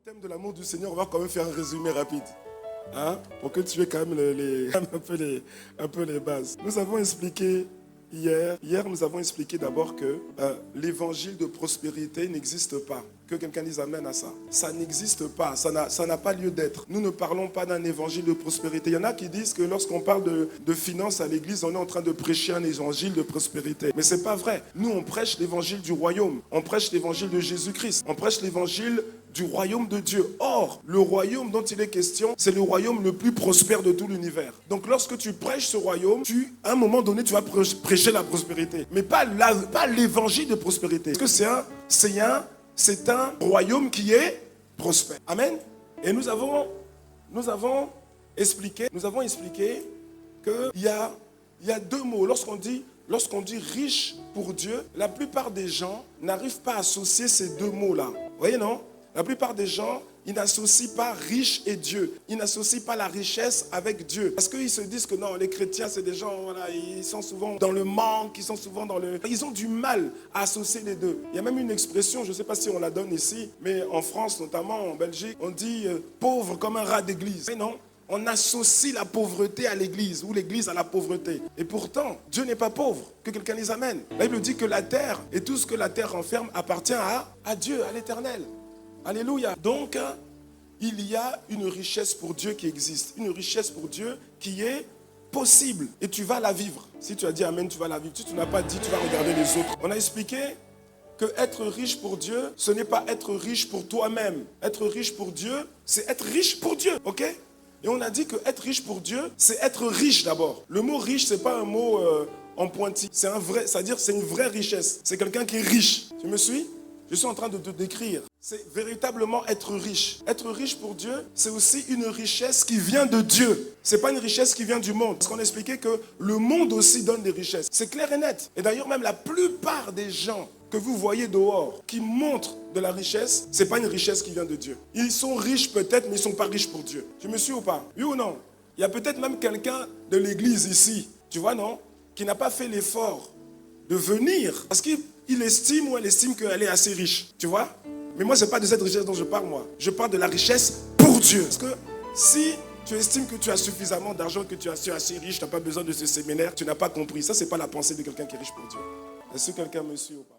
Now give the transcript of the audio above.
thème de l'amour du Seigneur, on va quand même faire un résumé rapide. Hein, pour que tu aies quand même un peu les bases. Nous avons expliqué hier nous avons expliqué d'abord que l'évangile de prospérité n'existe pas. Que quelqu'un dise amen à ça. Ça n'existe pas, ça n'a pas lieu d'être. Nous ne parlons pas d'un évangile de prospérité. Il y en a qui disent que lorsqu'on parle de finances à l'église, on est en train de prêcher un évangile de prospérité. Mais ce n'est pas vrai. Nous, on prêche l'évangile du royaume. On prêche l'évangile de Jésus-Christ. On prêche l'évangile du royaume de Dieu. Or, le royaume dont il est question, c'est le royaume le plus prospère de tout l'univers. Donc lorsque tu prêches ce royaume, à un moment donné, tu vas prêcher la prospérité. Mais pas l'évangile de prospérité. Parce que c'est un royaume qui est prospère. Amen. Et nous avons expliqué qu'il y a deux mots. Lorsqu'on dit riche pour Dieu, la plupart des gens n'arrivent pas à associer ces deux mots-là. Vous voyez, non? La plupart des gens, ils n'associent pas riche et Dieu. Ils n'associent pas la richesse avec Dieu. Parce qu'ils se disent que non, les chrétiens, c'est des gens, voilà, ils sont souvent dans le manque, ils sont souvent Ils ont du mal à associer les deux. Il y a même une expression, je ne sais pas si on la donne ici, mais en France, notamment en Belgique, on dit pauvre comme un rat d'église. Mais non, on associe la pauvreté à l'église, ou l'église à la pauvreté. Et pourtant, Dieu n'est pas pauvre. Que quelqu'un dise amen. La Bible dit que la terre et tout ce que la terre renferme appartient à Dieu, à l'Éternel. Alléluia. Donc, il y a une richesse pour Dieu qui existe. Une richesse pour Dieu qui est possible. Et tu vas la vivre. Si tu as dit amen, tu vas la vivre. Si tu n'as pas dit, tu vas regarder les autres. On a expliqué que être riche pour Dieu, ce n'est pas être riche pour toi-même. Être riche pour Dieu, c'est être riche pour Dieu. Ok? Et on a dit que être riche pour Dieu, c'est être riche d'abord. Le mot riche, ce n'est pas un mot en pointille. C'est un vrai, c'est-à-dire c'est une vraie richesse. C'est quelqu'un qui est riche. Tu me suis? Je suis en train de te décrire. C'est véritablement être riche. Être riche pour Dieu, c'est aussi une richesse qui vient de Dieu. Ce n'est pas une richesse qui vient du monde. Parce qu'on a expliqué que le monde aussi donne des richesses. C'est clair et net. Et d'ailleurs, même la plupart des gens que vous voyez dehors qui montrent de la richesse, ce n'est pas une richesse qui vient de Dieu. Ils sont riches peut-être, mais ils ne sont pas riches pour Dieu. Tu me suis ou pas? Oui ou non? Il y a peut-être même quelqu'un de l'église ici, tu vois, non? Qui n'a pas fait l'effort de venir parce qu'il estime ou elle estime qu'elle est assez riche, tu vois. Mais moi, ce n'est pas de cette richesse dont je parle, moi. Je parle de la richesse pour Dieu. Parce que si tu estimes que tu as suffisamment d'argent, que tu es assez riche, tu n'as pas besoin de ce séminaire, tu n'as pas compris. Ça, ce n'est pas la pensée de quelqu'un qui est riche pour Dieu. Est-ce que quelqu'un me suit ou pas?